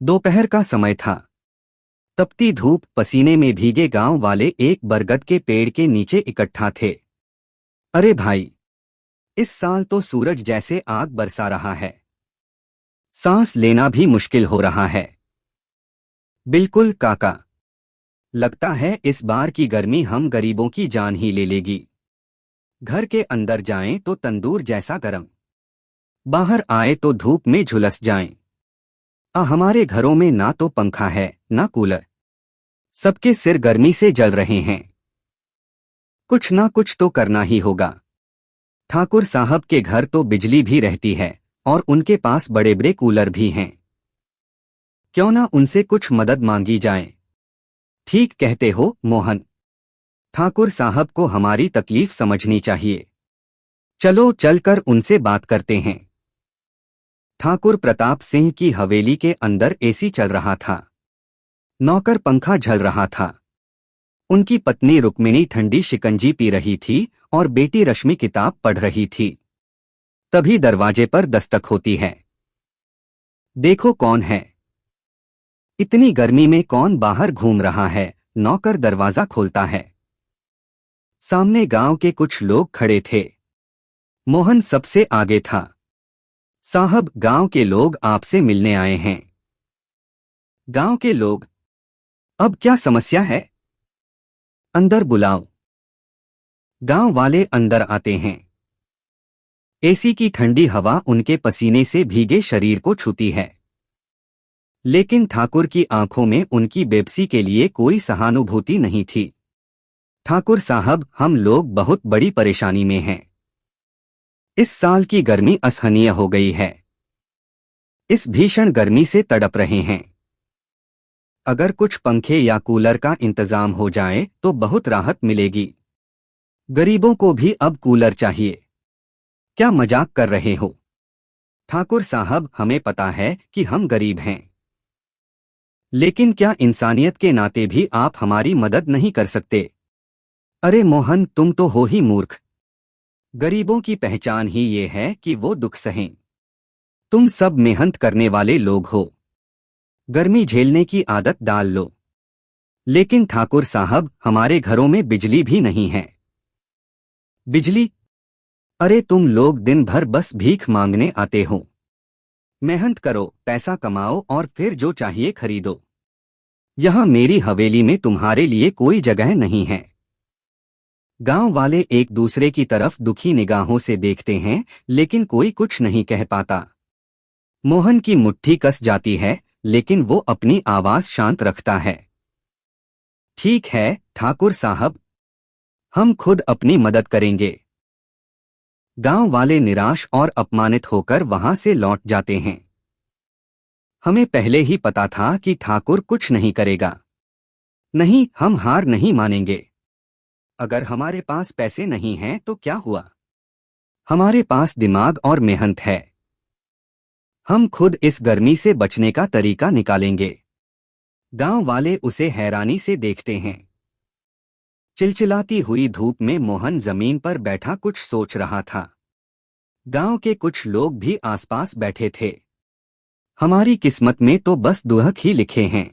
दोपहर का समय था। तपती धूप, पसीने में भीगे गांव वाले एक बरगद के पेड़ के नीचे इकट्ठा थे। अरे भाई, इस साल तो सूरज जैसे आग बरसा रहा है। सांस लेना भी मुश्किल हो रहा है। बिल्कुल काका, लगता है इस बार की गर्मी हम गरीबों की जान ही ले लेगी। घर के अंदर जाएं तो तंदूर जैसा गर्म, बाहर आए तो धूप में झुलस जाएं। हमारे घरों में ना तो पंखा है ना कूलर, सबके सिर गर्मी से जल रहे हैं। कुछ ना कुछ तो करना ही होगा। ठाकुर साहब के घर तो बिजली भी रहती है और उनके पास बड़े बड़े कूलर भी हैं। क्यों ना उनसे कुछ मदद मांगी जाए। ठीक कहते हो मोहन, ठाकुर साहब को हमारी तकलीफ समझनी चाहिए। चलो चलकर उनसे बात करते हैं। ठाकुर प्रताप सिंह की हवेली के अंदर एसी चल रहा था। नौकर पंखा झल रहा था। उनकी पत्नी रुक्मिणी ठंडी शिकंजी पी रही थी और बेटी रश्मि किताब पढ़ रही थी। तभी दरवाजे पर दस्तक होती है। देखो कौन है। इतनी गर्मी में कौन बाहर घूम रहा है। नौकर दरवाजा खोलता है। सामने गांव के कुछ लोग खड़े थे। मोहन सबसे आगे था। साहब, गांव के लोग आपसे मिलने आए हैं। गांव के लोग? अब क्या समस्या है? अंदर बुलाओ। गांव वाले अंदर आते हैं। एसी की ठंडी हवा उनके पसीने से भीगे शरीर को छूती है। लेकिन ठाकुर की आंखों में उनकी बेबसी के लिए कोई सहानुभूति नहीं थी। ठाकुर साहब, हम लोग बहुत बड़ी परेशानी में हैं। इस साल की गर्मी असहनीय हो गई है। इस भीषण गर्मी से तड़प रहे हैं। अगर कुछ पंखे या कूलर का इंतजाम हो जाए तो बहुत राहत मिलेगी। गरीबों को भी अब कूलर चाहिए। क्या मजाक कर रहे हो? ठाकुर साहब, हमें पता है कि हम गरीब हैं, लेकिन क्या इंसानियत के नाते भी आप हमारी मदद नहीं कर सकते? अरे मोहन, तुम तो हो ही मूर्ख। गरीबों की पहचान ही ये है कि वो दुख सहें। तुम सब मेहनत करने वाले लोग हो। गर्मी झेलने की आदत डाल लो। लेकिन ठाकुर साहब, हमारे घरों में बिजली भी नहीं है। बिजली? अरे तुम लोग दिन भर बस भीख मांगने आते हो। मेहनत करो, पैसा कमाओ और फिर जो चाहिए खरीदो। यहाँ मेरी हवेली में तुम्हारे लिए कोई जगह नहीं है। गांव वाले एक दूसरे की तरफ दुखी निगाहों से देखते हैं, लेकिन कोई कुछ नहीं कह पाता। मोहन की मुट्ठी कस जाती है, लेकिन वो अपनी आवाज शांत रखता है। ठीक है ठाकुर साहब, हम खुद अपनी मदद करेंगे। गांव वाले निराश और अपमानित होकर वहां से लौट जाते हैं। हमें पहले ही पता था कि ठाकुर कुछ नहीं करेगा। नहीं, हम हार नहीं मानेंगे। अगर हमारे पास पैसे नहीं हैं तो क्या हुआ? हमारे पास दिमाग और मेहनत है। हम खुद इस गर्मी से बचने का तरीका निकालेंगे। गांव वाले उसे हैरानी से देखते हैं। चिलचिलाती हुई धूप में मोहन जमीन पर बैठा कुछ सोच रहा था। गांव के कुछ लोग भी आसपास बैठे थे। हमारी किस्मत में तो बस दुहक ही लिखे हैं।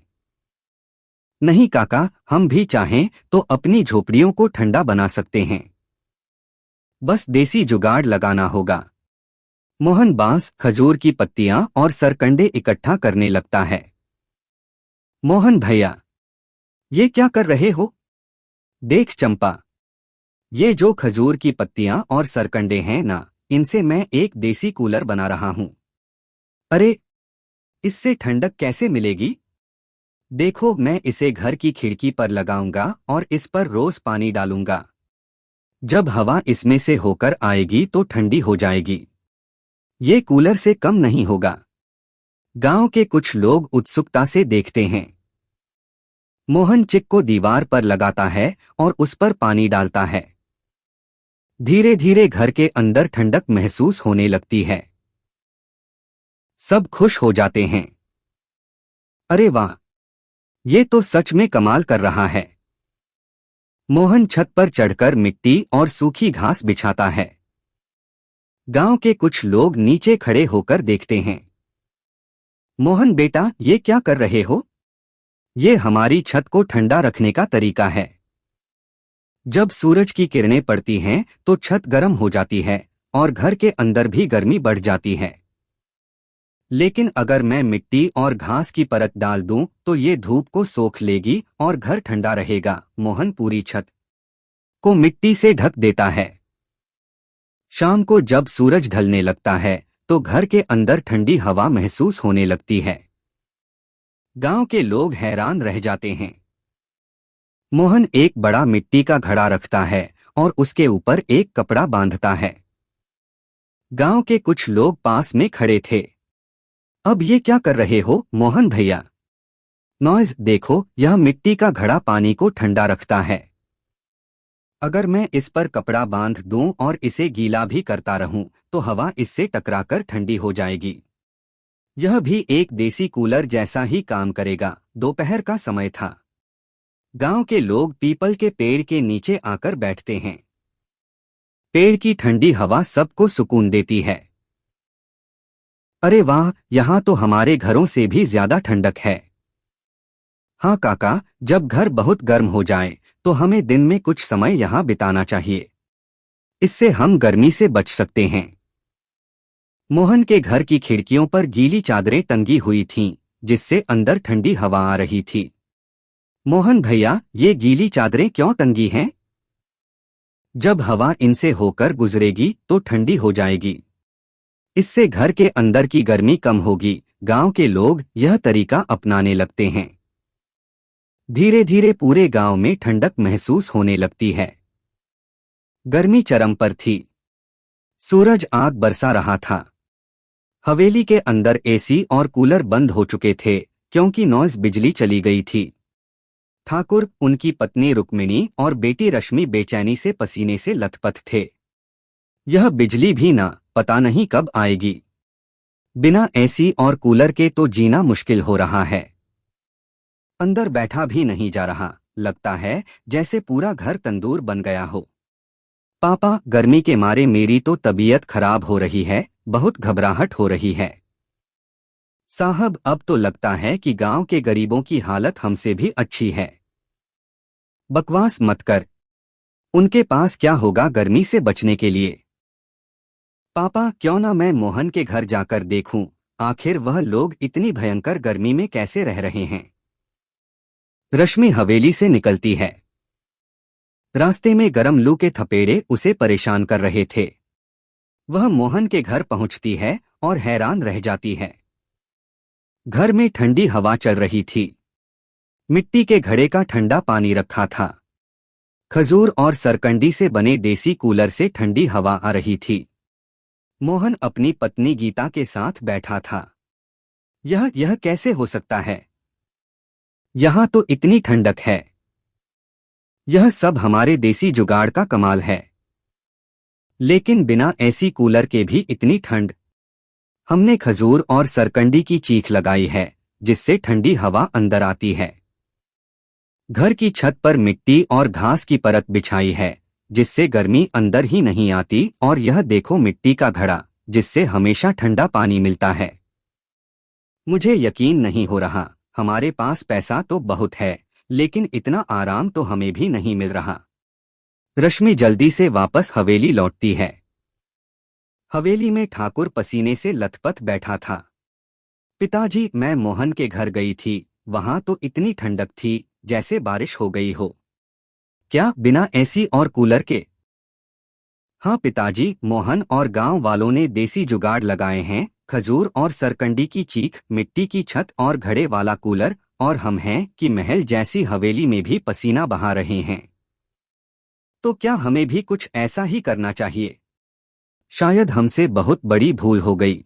नहीं काका, हम भी चाहें तो अपनी झोपड़ियों को ठंडा बना सकते हैं। बस देसी जुगाड़ लगाना होगा। मोहन बांस, खजूर की पत्तियां और सरकंडे इकट्ठा करने लगता है। मोहन भैया, ये क्या कर रहे हो? देख चंपा, ये जो खजूर की पत्तियां और सरकंडे हैं ना, इनसे मैं एक देसी कूलर बना रहा हूं। अरे, इससे ठंडक कैसे मिलेगी? देखो, मैं इसे घर की खिड़की पर लगाऊंगा और इस पर रोज पानी डालूंगा। जब हवा इसमें से होकर आएगी तो ठंडी हो जाएगी। ये कूलर से कम नहीं होगा। गांव के कुछ लोग उत्सुकता से देखते हैं। मोहन चिक को दीवार पर लगाता है और उस पर पानी डालता है। धीरे धीरे घर के अंदर ठंडक महसूस होने लगती है। सब खुश हो जाते हैं। अरे वाह, ये तो सच में कमाल कर रहा है। मोहन छत पर चढ़कर मिट्टी और सूखी घास बिछाता है। गांव के कुछ लोग नीचे खड़े होकर देखते हैं। मोहन बेटा, ये क्या कर रहे हो? ये हमारी छत को ठंडा रखने का तरीका है। जब सूरज की किरणें पड़ती हैं तो छत गर्म हो जाती है और घर के अंदर भी गर्मी बढ़ जाती है। लेकिन अगर मैं मिट्टी और घास की परत डाल दूं तो ये धूप को सोख लेगी और घर ठंडा रहेगा। मोहन पूरी छत को मिट्टी से ढक देता है। शाम को जब सूरज ढलने लगता है तो घर के अंदर ठंडी हवा महसूस होने लगती है। गांव के लोग हैरान रह जाते हैं। मोहन एक बड़ा मिट्टी का घड़ा रखता है और उसके ऊपर एक कपड़ा बांधता है। गांव के कुछ लोग पास में खड़े थे। अब ये क्या कर रहे हो मोहन भैया? नॉइज देखो, यह मिट्टी का घड़ा पानी को ठंडा रखता है। अगर मैं इस पर कपड़ा बांध दूं और इसे गीला भी करता रहूं तो हवा इससे टकराकर ठंडी हो जाएगी। यह भी एक देसी कूलर जैसा ही काम करेगा। दोपहर का समय था। गांव के लोग पीपल के पेड़ के नीचे आकर बैठते हैं। पेड़ की ठंडी हवा सबको सुकून देती है। अरे वाह, यहाँ तो हमारे घरों से भी ज्यादा ठंडक है। हाँ काका, जब घर बहुत गर्म हो जाए तो हमें दिन में कुछ समय यहाँ बिताना चाहिए। इससे हम गर्मी से बच सकते हैं। मोहन के घर की खिड़कियों पर गीली चादरें टंगी हुई थीं, जिससे अंदर ठंडी हवा आ रही थी। मोहन भैया, ये गीली चादरें क्यों टंगी हैं? जब हवा इनसे होकर गुजरेगी तो ठंडी हो जाएगी। इससे घर के अंदर की गर्मी कम होगी। गांव के लोग यह तरीका अपनाने लगते हैं। धीरे धीरे पूरे गांव में ठंडक महसूस होने लगती है। गर्मी चरम पर थी। सूरज आग बरसा रहा था। हवेली के अंदर एसी और कूलर बंद हो चुके थे क्योंकि नॉइज बिजली चली गई थी। ठाकुर, उनकी पत्नी रुक्मिणी और बेटी रश्मि बेचैनी से पसीने से लथपथ थे। यह बिजली भी ना पता नहीं कब आएगी। बिना एसी और कूलर के तो जीना मुश्किल हो रहा है। अंदर बैठा भी नहीं जा रहा। लगता है जैसे पूरा घर तंदूर बन गया हो। पापा, गर्मी के मारे मेरी तो तबीयत खराब हो रही है। बहुत घबराहट हो रही है। साहब, अब तो लगता है कि गांव के गरीबों की हालत हमसे भी अच्छी है। बकवास मत कर। उनके पास क्या होगा गर्मी से बचने के लिए? पापा, क्यों ना मैं मोहन के घर जाकर देखूं, आखिर वह लोग इतनी भयंकर गर्मी में कैसे रह रहे हैं। रश्मि हवेली से निकलती है। रास्ते में गरम लू के थपेड़े उसे परेशान कर रहे थे। वह मोहन के घर पहुंचती है और हैरान रह जाती है। घर में ठंडी हवा चल रही थी। मिट्टी के घड़े का ठंडा पानी रखा था। खजूर और सरकंडी से बने देसी कूलर से ठंडी हवा आ रही थी। मोहन अपनी पत्नी गीता के साथ बैठा था। यह कैसे हो सकता है? यहाँ तो इतनी ठंडक है। यह सब हमारे देसी जुगाड़ का कमाल है। लेकिन बिना एसी कूलर के भी इतनी ठंड। हमने खजूर और सरकंडी की चीख लगाई है, जिससे ठंडी हवा अंदर आती है। घर की छत पर मिट्टी और घास की परत बिछाई है, जिससे गर्मी अंदर ही नहीं आती। और यह देखो मिट्टी का घड़ा, जिससे हमेशा ठंडा पानी मिलता है। मुझे यकीन नहीं हो रहा। हमारे पास पैसा तो बहुत है, लेकिन इतना आराम तो हमें भी नहीं मिल रहा। रश्मि जल्दी से वापस हवेली लौटती है। हवेली में ठाकुर पसीने से लथपथ बैठा था। पिताजी, मैं मोहन के घर गई थी। वहां तो इतनी ठंडक थी जैसे बारिश हो गई हो। क्या बिना एसी और कूलर के? हाँ पिताजी, मोहन और गांव वालों ने देसी जुगाड़ लगाए हैं। खजूर और सरकंडी की चीख, मिट्टी की छत और घड़े वाला कूलर। और हम हैं कि महल जैसी हवेली में भी पसीना बहा रहे हैं। तो क्या हमें भी कुछ ऐसा ही करना चाहिए? शायद हमसे बहुत बड़ी भूल हो गई।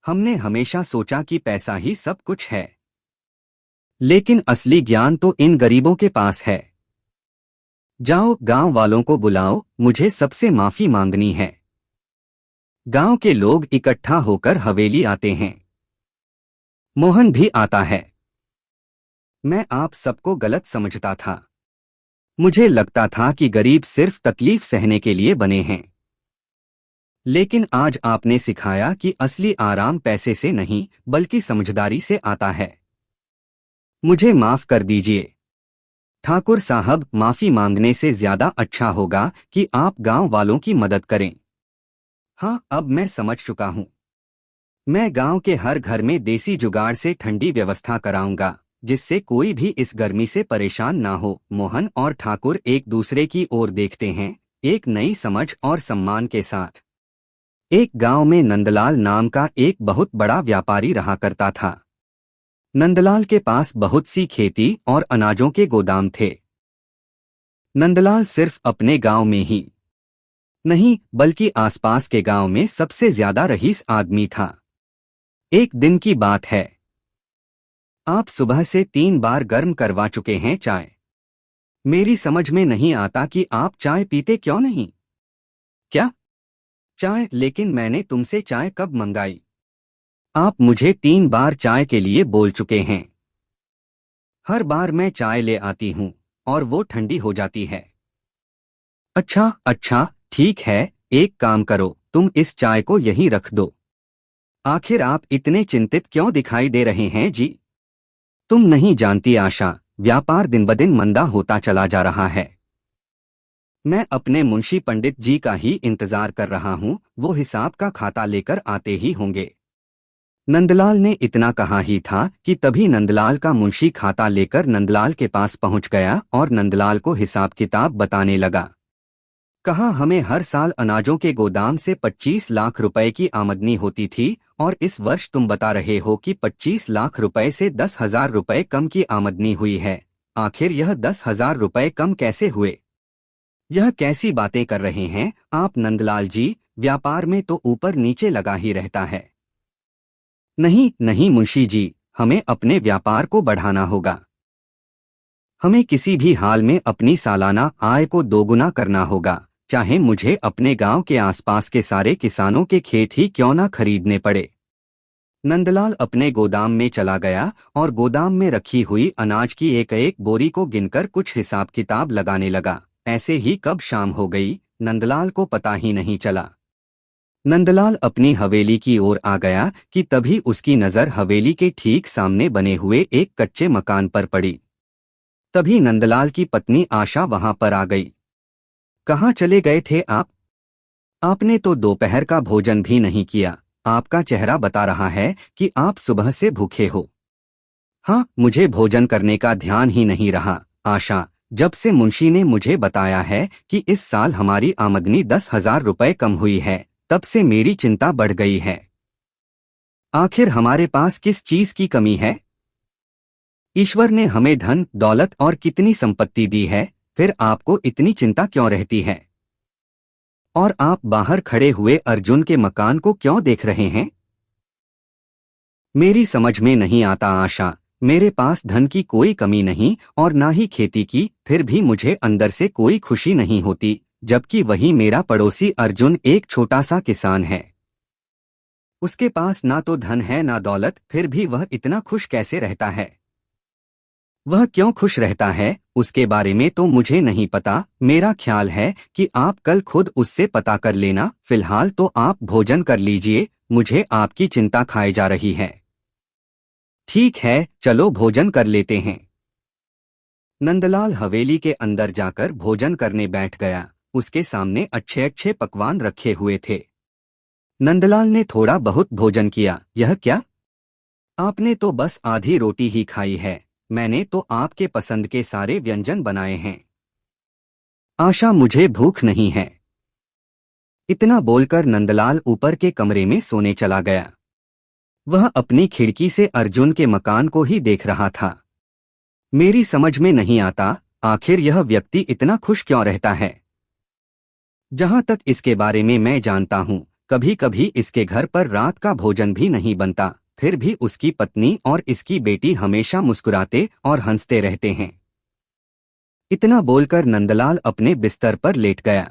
हमने हमेशा सोचा कि पैसा ही सब कुछ है। लेकिन असली ज्ञान तो इन गरीबों के पास है। जाओ, गांव वालों को बुलाओ, मुझे सबसे माफी मांगनी है। गांव के लोग इकट्ठा होकर हवेली आते हैं। मोहन भी आता है। मैं आप सबको गलत समझता था। मुझे लगता था कि गरीब सिर्फ तकलीफ सहने के लिए बने हैं। लेकिन आज आपने सिखाया कि असली आराम पैसे से नहीं बल्कि समझदारी से आता है। मुझे माफ कर दीजिए ठाकुर साहब, माफी मांगने से ज्यादा अच्छा होगा कि आप गांव वालों की मदद करें। हाँ, अब मैं समझ चुका हूँ। मैं गांव के हर घर में देसी जुगाड़ से ठंडी व्यवस्था कराऊंगा, जिससे कोई भी इस गर्मी से परेशान ना हो। मोहन और ठाकुर एक दूसरे की ओर देखते हैं, एक नई समझ और सम्मान के साथ। एक गांव में नंदलाल नाम का एक बहुत बड़ा व्यापारी रहा करता था। नंदलाल के पास बहुत सी खेती और अनाजों के गोदाम थे। नंदलाल सिर्फ अपने गांव में ही नहीं बल्कि आसपास के गांव में सबसे ज्यादा रईस आदमी था। एक दिन की बात है। आप सुबह से 3 बार गर्म करवा चुके हैं चाय। मेरी समझ में नहीं आता कि आप चाय पीते क्यों नहीं। क्या चाय? लेकिन मैंने तुमसे चाय कब मंगाई? आप मुझे 3 बार चाय के लिए बोल चुके हैं। हर बार मैं चाय ले आती हूँ और वो ठंडी हो जाती है। अच्छा अच्छा, ठीक है, एक काम करो, तुम इस चाय को यहीं रख दो। आखिर आप इतने चिंतित क्यों दिखाई दे रहे हैं जी? तुम नहीं जानती आशा, व्यापार दिन ब दिन मंदा होता चला जा रहा है। मैं अपने मुंशी पंडित जी का ही इंतजार कर रहा हूँ, वो हिसाब का खाता लेकर आते ही होंगे। नंदलाल ने इतना कहा ही था कि तभी नंदलाल का मुंशी खाता लेकर नंदलाल के पास पहुंच गया और नंदलाल को हिसाब किताब बताने लगा। कहा, हमें हर साल अनाजों के गोदाम से 25 लाख रुपए की आमदनी होती थी और इस वर्ष तुम बता रहे हो कि 25 लाख रुपए से 10,000 रुपए कम की आमदनी हुई है। आखिर यह 10,000 रुपए कम कैसे हुए? यह कैसी बातें कर रहे हैं आप नंदलाल जी? व्यापार में तो ऊपर नीचे लगा ही रहता है। नहीं नहीं मुंशी जी, हमें अपने व्यापार को बढ़ाना होगा। हमें किसी भी हाल में अपनी सालाना आय को दोगुना करना होगा, चाहे मुझे अपने गांव के आसपास के सारे किसानों के खेत ही क्यों ना खरीदने पड़े। नंदलाल अपने गोदाम में चला गया और गोदाम में रखी हुई अनाज की एक एक बोरी को गिनकर कुछ हिसाब किताब लगाने लगा। ऐसे ही कब शाम हो गई, नंदलाल को पता ही नहीं चला। नंदलाल अपनी हवेली की ओर आ गया कि तभी उसकी नजर हवेली के ठीक सामने बने हुए एक कच्चे मकान पर पड़ी। तभी नंदलाल की पत्नी आशा वहां पर आ गई। कहाँ चले गए थे आप? आपने तो दोपहर का भोजन भी नहीं किया। आपका चेहरा बता रहा है कि आप सुबह से भूखे हो। हाँ, मुझे भोजन करने का ध्यान ही नहीं रहा आशा। जब से मुंशी ने मुझे बताया है कि इस साल हमारी आमदनी 10,000 रुपए कम हुई है, तब से मेरी चिंता बढ़ गई है। आखिर हमारे पास किस चीज की कमी है? ईश्वर ने हमें धन दौलत और कितनी संपत्ति दी है, फिर आपको इतनी चिंता क्यों रहती है? और आप बाहर खड़े हुए अर्जुन के मकान को क्यों देख रहे हैं? मेरी समझ में नहीं आता आशा। मेरे पास धन की कोई कमी नहीं और ना ही खेती की, फिर भी मुझे अंदर से कोई खुशी नहीं होती, जबकि वही मेरा पड़ोसी अर्जुन एक छोटा सा किसान है। उसके पास ना तो धन है ना दौलत, फिर भी वह इतना खुश कैसे रहता है? वह क्यों खुश रहता है, उसके बारे में तो मुझे नहीं पता। मेरा ख्याल है कि आप कल खुद उससे पता कर लेना। फिलहाल तो आप भोजन कर लीजिए, मुझे आपकी चिंता खाए जा रही है। ठीक है, चलो भोजन कर लेते हैं। नंदलाल हवेली के अंदर जाकर भोजन करने बैठ गया। उसके सामने अच्छे अच्छे पकवान रखे हुए थे। नंदलाल ने थोड़ा बहुत भोजन किया। यह क्या? आपने तो बस आधी रोटी ही खाई है, मैंने तो आपके पसंद के सारे व्यंजन बनाए हैं। आशा, मुझे भूख नहीं है। इतना बोलकर नंदलाल ऊपर के कमरे में सोने चला गया। वह अपनी खिड़की से अर्जुन के मकान को ही देख रहा था। मेरी समझ में नहीं आता, आखिर यह व्यक्ति इतना खुश क्यों रहता है? जहां तक इसके बारे में मैं जानता हूँ, कभी कभी इसके घर पर रात का भोजन भी नहीं बनता, फिर भी उसकी पत्नी और इसकी बेटी हमेशा मुस्कुराते और हंसते रहते हैं। इतना बोलकर नंदलाल अपने बिस्तर पर लेट गया।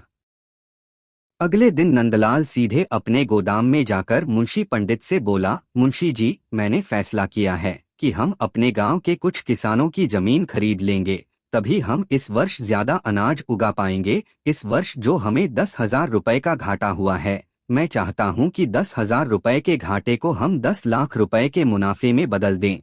अगले दिन नंदलाल सीधे अपने गोदाम में जाकर मुंशी पंडित से बोला, मुंशी जी, मैंने फैसला किया है कि हम अपने गांव के कुछ किसानों की जमीन खरीद लेंगे, तभी हम इस वर्ष ज्यादा अनाज उगा पाएंगे। इस वर्ष जो हमें 10,000 रुपए का घाटा हुआ है, मैं चाहता हूं कि 10,000 रुपए के घाटे को हम 10 लाख रुपए के मुनाफे में बदल दें।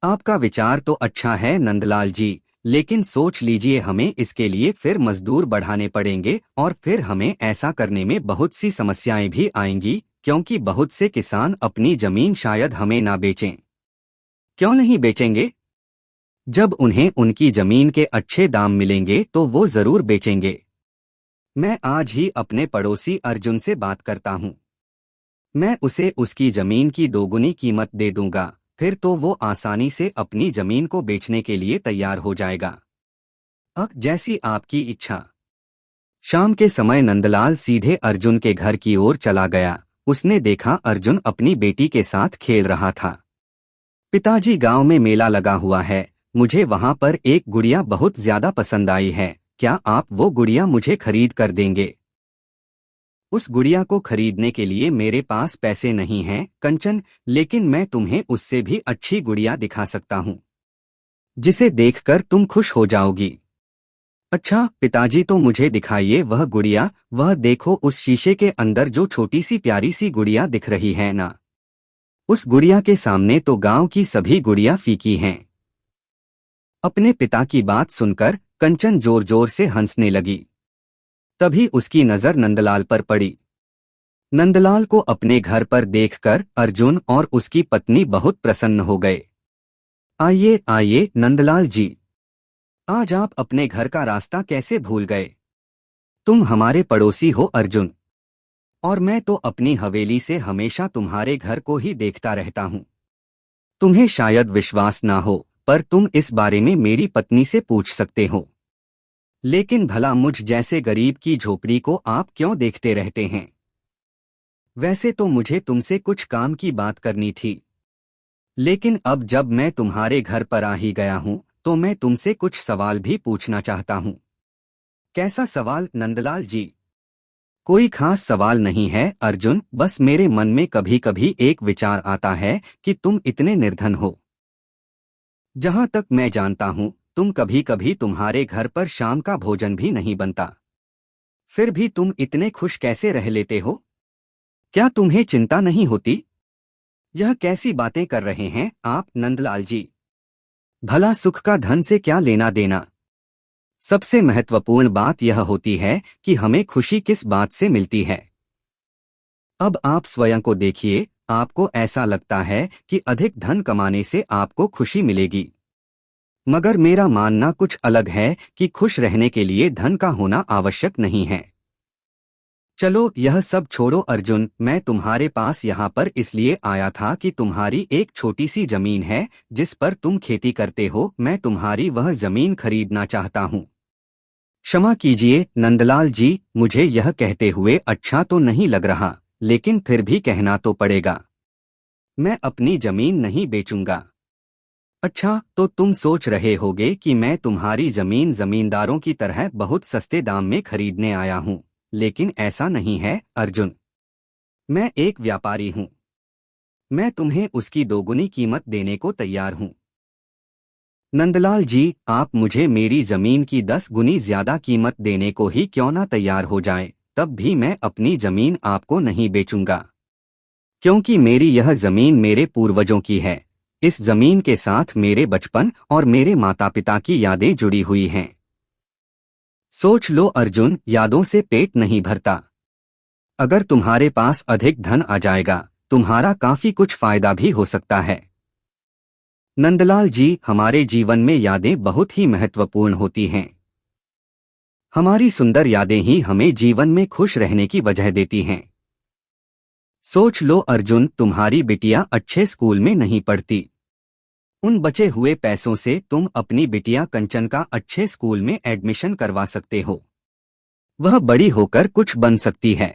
आपका विचार तो अच्छा है नंदलाल जी, लेकिन सोच लीजिए हमें इसके लिए फिर मजदूर बढ़ाने पड़ेंगे और फिर हमें ऐसा करने में बहुत सी समस्याएं भी आएंगी, क्योंकि बहुत से किसान अपनी जमीन शायद हमें ना बेचें। क्यों नहीं बेचेंगे? जब उन्हें उनकी जमीन के अच्छे दाम मिलेंगे तो वो जरूर बेचेंगे। मैं आज ही अपने पड़ोसी अर्जुन से बात करता हूँ। मैं उसे उसकी जमीन की दोगुनी कीमत दे दूंगा, फिर तो वो आसानी से अपनी जमीन को बेचने के लिए तैयार हो जाएगा। जैसी आपकी इच्छा। शाम के समय नंदलाल सीधे अर्जुन के घर की ओर चला गया। उसने देखा अर्जुन अपनी बेटी के साथ खेल रहा था। पिताजी, गांव में मेला लगा हुआ है, मुझे वहां पर एक गुड़िया बहुत ज्यादा पसंद आई है, क्या आप वो गुड़िया मुझे खरीद कर देंगे? उस गुड़िया को खरीदने के लिए मेरे पास पैसे नहीं हैं कंचन, लेकिन मैं तुम्हें उससे भी अच्छी गुड़िया दिखा सकता हूँ, जिसे देखकर तुम खुश हो जाओगी। अच्छा पिताजी, तो मुझे दिखाइए वह गुड़िया। वह देखो उस शीशे के अंदर जो छोटी सी प्यारी सी गुड़िया दिख रही है ना, उस गुड़िया के सामने तो गांव की सभी गुड़िया फीकी हैं। अपने पिता की बात सुनकर कंचन जोर जोर से हंसने लगी। तभी उसकी नजर नंदलाल पर पड़ी। नंदलाल को अपने घर पर देखकर अर्जुन और उसकी पत्नी बहुत प्रसन्न हो गए। आइए आइए नंदलाल जी, आज आप अपने घर का रास्ता कैसे भूल गए? तुम हमारे पड़ोसी हो अर्जुन, और मैं तो अपनी हवेली से हमेशा तुम्हारे घर को ही देखता रहता हूँ। तुम्हें शायद विश्वास ना हो, पर तुम इस बारे में मेरी पत्नी से पूछ सकते हो। लेकिन भला मुझ जैसे गरीब की झोपड़ी को आप क्यों देखते रहते हैं? वैसे तो मुझे तुमसे कुछ काम की बात करनी थी, लेकिन अब जब मैं तुम्हारे घर पर आ ही गया हूँ तो मैं तुमसे कुछ सवाल भी पूछना चाहता हूँ। कैसा सवाल नंदलाल जी? कोई खास सवाल नहीं है अर्जुन, बस मेरे मन में कभी कभी एक विचार आता है कि तुम इतने निर्धन हो। जहां तक मैं जानता हूं, तुम कभी कभी तुम्हारे घर पर शाम का भोजन भी नहीं बनता। फिर भी तुम इतने खुश कैसे रह लेते हो? क्या तुम्हें चिंता नहीं होती? यह कैसी बातें कर रहे हैं आप नंदलाल जी? भला सुख का धन से क्या लेना देना? सबसे महत्वपूर्ण बात यह होती है कि हमें खुशी किस बात से मिलती है। अब आप स्वयं को देखिए, आपको ऐसा लगता है कि अधिक धन कमाने से आपको खुशी मिलेगी, मगर मेरा मानना कुछ अलग है कि खुश रहने के लिए धन का होना आवश्यक नहीं है। चलो यह सब छोड़ो अर्जुन, मैं तुम्हारे पास यहाँ पर इसलिए आया था कि तुम्हारी एक छोटी सी जमीन है जिस पर तुम खेती करते हो, मैं तुम्हारी वह जमीन खरीदना चाहता हूँ। क्षमा कीजिए नंदलाल जी, मुझे यह कहते हुए अच्छा तो नहीं लग रहा, लेकिन फिर भी कहना तो पड़ेगा। मैं अपनी जमीन नहीं बेचूंगा। अच्छा, तो तुम सोच रहे होगे कि मैं तुम्हारी जमीन जमींदारों की तरह बहुत सस्ते दाम में खरीदने आया हूँ, लेकिन ऐसा नहीं है अर्जुन। मैं एक व्यापारी हूँ। मैं तुम्हें उसकी दोगुनी कीमत देने को तैयार हूँ। नंदलाल जी, आप मुझे मेरी जमीन की 10 गुनी ज्यादा कीमत देने को ही क्यों ना तैयार हो जाएं, तब भी मैं अपनी जमीन आपको नहीं बेचूंगा, क्योंकि मेरी यह जमीन मेरे पूर्वजों की है। इस जमीन के साथ मेरे बचपन और मेरे माता पिता की यादें जुड़ी हुई हैं। सोच लो अर्जुन, यादों से पेट नहीं भरता। अगर तुम्हारे पास अधिक धन आ जाएगा, तुम्हारा काफी कुछ फायदा भी हो सकता है। नंदलाल जी, हमारे जीवन में यादें बहुत ही महत्वपूर्ण होती हैं। हमारी सुंदर यादें ही हमें जीवन में खुश रहने की वजह देती हैं। सोच लो अर्जुन, तुम्हारी बिटिया अच्छे स्कूल में नहीं पढ़ती। उन बचे हुए पैसों से तुम अपनी बिटिया कंचन का अच्छे स्कूल में एडमिशन करवा सकते हो। वह बड़ी होकर कुछ बन सकती है।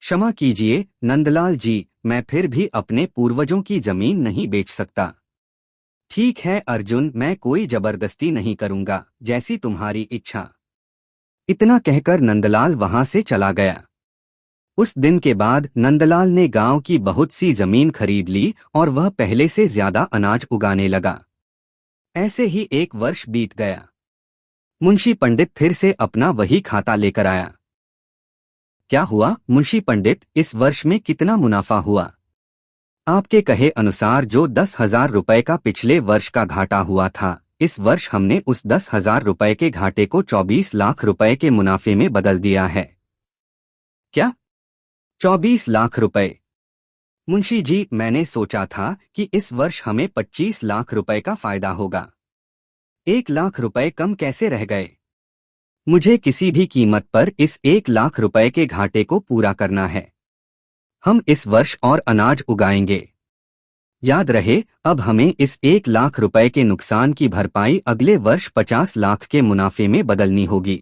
क्षमा कीजिए नंदलाल जी, मैं फिर भी अपने पूर्वजों की जमीन नहीं बेच सकता। ठीक है अर्जुन, मैं कोई जबरदस्ती नहीं करूंगा, जैसी तुम्हारी इच्छा। इतना कहकर नंदलाल वहां से चला गया। उस दिन के बाद नंदलाल ने गांव की बहुत सी जमीन खरीद ली और वह पहले से ज्यादा अनाज उगाने लगा। ऐसे ही एक वर्ष बीत गया। मुंशी पंडित फिर से अपना वही खाता लेकर आया। क्या हुआ मुंशी पंडित, इस वर्ष में कितना मुनाफा हुआ? आपके कहे अनुसार जो 10,000 रुपए का पिछले वर्ष का घाटा हुआ था, इस वर्ष हमने उस 10,000 रुपए के घाटे को 24 लाख रुपए के मुनाफे में बदल दिया है। क्या? 24 लाख रुपए? मुंशी जी, मैंने सोचा था कि इस वर्ष हमें 25 लाख रुपए का फायदा होगा। 1 लाख रुपए कम कैसे रह गए? मुझे किसी भी कीमत पर इस 1 लाख रुपए के घाटे को पूरा करना है। हम इस वर्ष और अनाज उगाएंगे। याद रहे, अब हमें इस 1 लाख रुपए के नुकसान की भरपाई अगले वर्ष 50 लाख के मुनाफे में बदलनी होगी।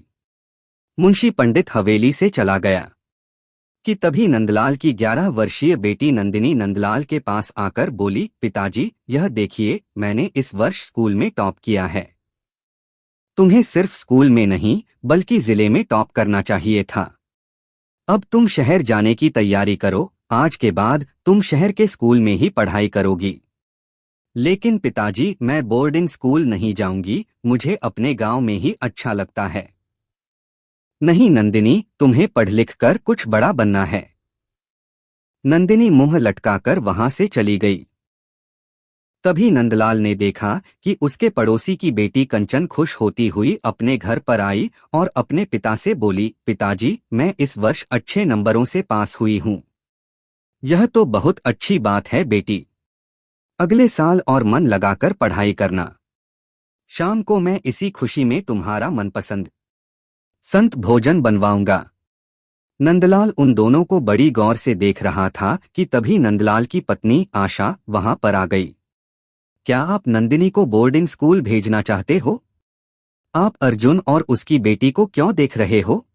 मुंशी पंडित हवेली से चला गया कि तभी नंदलाल की 11 वर्षीय बेटी नंदिनी नंदलाल के पास आकर बोली, पिताजी, यह देखिए, मैंने इस वर्ष स्कूल में टॉप किया है। तुम्हें सिर्फ स्कूल में नहीं बल्कि जिले में टॉप करना चाहिए था। अब तुम शहर जाने की तैयारी करो, आज के बाद तुम शहर के स्कूल में ही पढ़ाई करोगी। लेकिन पिताजी, मैं बोर्डिंग स्कूल नहीं जाऊंगी, मुझे अपने गांव में ही अच्छा लगता है। नहीं नंदिनी, तुम्हें पढ़ लिख कर कुछ बड़ा बनना है। नंदिनी मुंह लटकाकर वहां से चली गई। तभी नंदलाल ने देखा कि उसके पड़ोसी की बेटी कंचन खुश होती हुई अपने घर पर आई और अपने पिता से बोली, पिताजी, मैं इस वर्ष अच्छे नंबरों से पास हुई हूँ। यह तो बहुत अच्छी बात है बेटी। अगले साल और मन लगाकर पढ़ाई करना। शाम को मैं इसी खुशी में तुम्हारा मनपसंद संत भोजन बनवाऊंगा। नंदलाल उन दोनों को बड़ी गौर से देख रहा था कि तभी नंदलाल की पत्नी आशा वहां पर आ गई। क्या आप नंदिनी को बोर्डिंग स्कूल भेजना चाहते हो? आप अर्जुन और उसकी बेटी को क्यों देख रहे हो?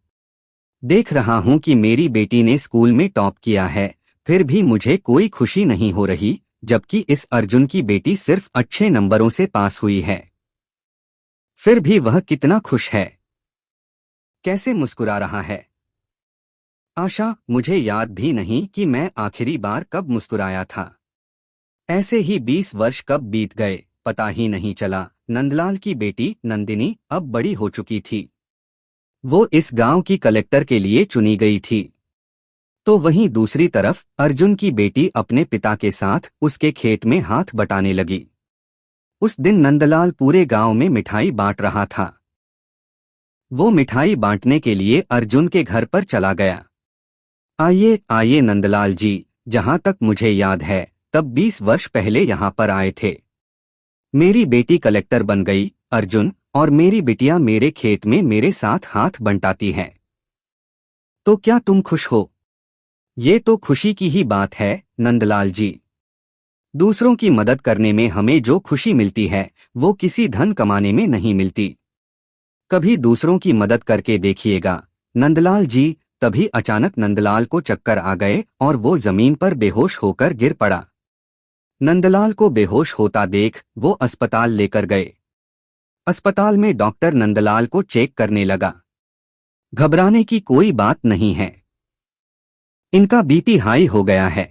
देख रहा हूं कि मेरी बेटी ने स्कूल में टॉप किया है, फिर भी मुझे कोई खुशी नहीं हो रही, जबकि इस अर्जुन की बेटी सिर्फ अच्छे नंबरों से पास हुई है। फिर भी वह कितना खुश है, कैसे मुस्कुरा रहा है। आशा, मुझे याद भी नहीं कि मैं आखिरी बार कब मुस्कुराया था। ऐसे ही 20 वर्ष कब बीत गए, पता ही नहीं चला। नंदलाल की बेटी नंदिनी अब बड़ी हो चुकी थी। वो इस गांव की कलेक्टर के लिए चुनी गई थी। तो वहीं दूसरी तरफ अर्जुन की बेटी अपने पिता के साथ उसके खेत में हाथ बटाने लगी। उस दिन नंदलाल पूरे गांव में मिठाई बांट रहा था। वो मिठाई बांटने के लिए अर्जुन के घर पर चला गया। आइए आइए नंदलाल जी, जहां तक मुझे याद है तब 20 वर्ष पहले यहाँ पर आए थे। मेरी बेटी कलेक्टर बन गई अर्जुन, और मेरी बिटिया मेरे खेत में मेरे साथ हाथ बंटाती है। तो क्या तुम खुश हो? ये तो खुशी की ही बात है नंदलाल जी। दूसरों की मदद करने में हमें जो खुशी मिलती है वो किसी धन कमाने में नहीं मिलती। कभी दूसरों की मदद करके देखिएगा नंदलाल जी। तभी अचानक नंदलाल को चक्कर आ गए और वो जमीन पर बेहोश होकर गिर पड़ा। नंदलाल को बेहोश होता देख वो अस्पताल लेकर गए। अस्पताल में डॉक्टर नंदलाल को चेक करने लगा। घबराने की कोई बात नहीं है, इनका बीपी हाई हो गया है।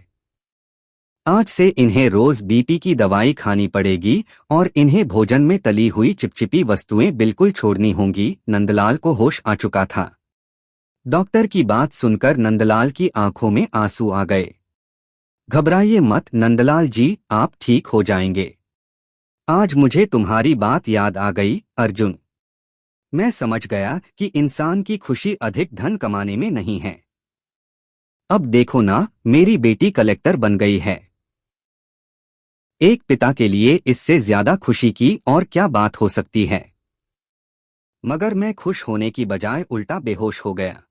आज से इन्हें रोज बीपी की दवाई खानी पड़ेगी और इन्हें भोजन में तली हुई चिपचिपी वस्तुएं बिल्कुल छोड़नी होंगी। नंदलाल को होश आ चुका था। डॉक्टर की बात सुनकर नंदलाल की आंखों में आंसू आ गए। घबराइए मत नंदलाल जी, आप ठीक हो जाएंगे। आज मुझे तुम्हारी बात याद आ गई अर्जुन। मैं समझ गया कि इंसान की खुशी अधिक धन कमाने में नहीं है। अब देखो ना, मेरी बेटी कलेक्टर बन गई है। एक पिता के लिए इससे ज्यादा खुशी की और क्या बात हो सकती है। मगर मैं खुश होने की बजाय उल्टा बेहोश हो गया।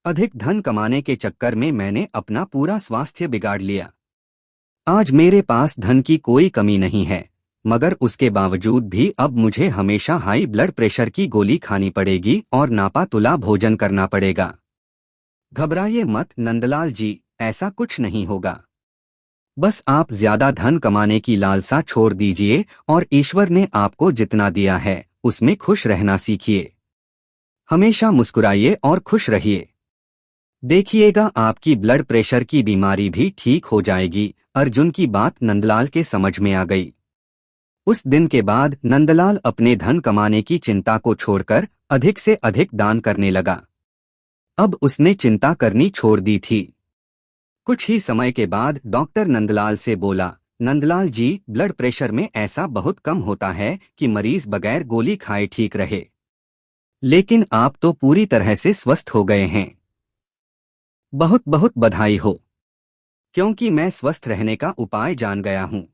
अधिक धन कमाने के चक्कर में मैंने अपना पूरा स्वास्थ्य बिगाड़ लिया। आज मेरे पास धन की कोई कमी नहीं है, मगर उसके बावजूद भी अब मुझे हमेशा हाई ब्लड प्रेशर की गोली खानी पड़ेगी और नापा तुला भोजन करना पड़ेगा। घबराइए मत नंदलाल जी, ऐसा कुछ नहीं होगा। बस आप ज्यादा धन कमाने की लालसा छोड़ दीजिए और ईश्वर ने आपको जितना दिया है उसमें खुश रहना सीखिए। हमेशा मुस्कुराइए और खुश रहिए। देखिएगा आपकी ब्लड प्रेशर की बीमारी भी ठीक हो जाएगी। अर्जुन की बात नंदलाल के समझ में आ गई। उस दिन के बाद नंदलाल अपने धन कमाने की चिंता को छोड़कर अधिक से अधिक दान करने लगा। अब उसने चिंता करनी छोड़ दी थी। कुछ ही समय के बाद डॉक्टर नंदलाल से बोला, नंदलाल जी, ब्लड प्रेशर में ऐसा बहुत कम होता है कि मरीज बगैर गोली खाए ठीक रहे, लेकिन आप तो पूरी तरह से स्वस्थ हो गए हैं। बहुत बहुत बधाई हो, क्योंकि मैं स्वस्थ रहने का उपाय जान गया हूँ।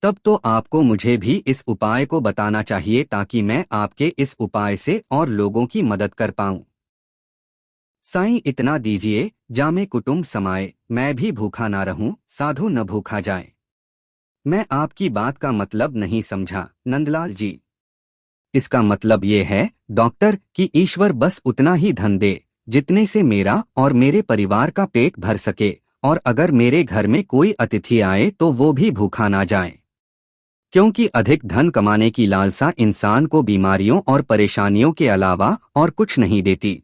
तब तो आपको मुझे भी इस उपाय को बताना चाहिए ताकि मैं आपके इस उपाय से और लोगों की मदद कर पाऊं। साईं, इतना दीजिए, जामे कुटुंब समाए, मैं भी भूखा ना रहूं, साधु न भूखा जाए। मैं आपकी बात का मतलब नहीं समझा, नंदलाल जी। इसका मतलब ये है, डॉक्टर, कि ईश्वर बस उतना ही धन दे जितने से मेरा और मेरे परिवार का पेट भर सके, और अगर मेरे घर में कोई अतिथि आए तो वो भी भूखा ना जाए, क्योंकि अधिक धन कमाने की लालसा इंसान को बीमारियों और परेशानियों के अलावा और कुछ नहीं देती।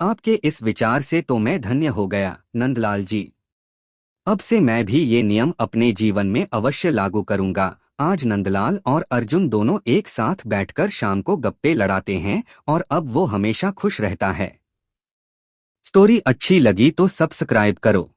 आपके इस विचार से तो मैं धन्य हो गया, नंदलाल जी। अब से मैं भी ये नियम अपने जीवन में अवश्य लागू करूंगा। आज नंदलाल और अर्जुन दोनों एक साथ बैठकर शाम को गप्पे लड़ाते हैं और अब वो हमेशा खुश रहता है। स्टोरी अच्छी लगी तो सब्सक्राइब करो।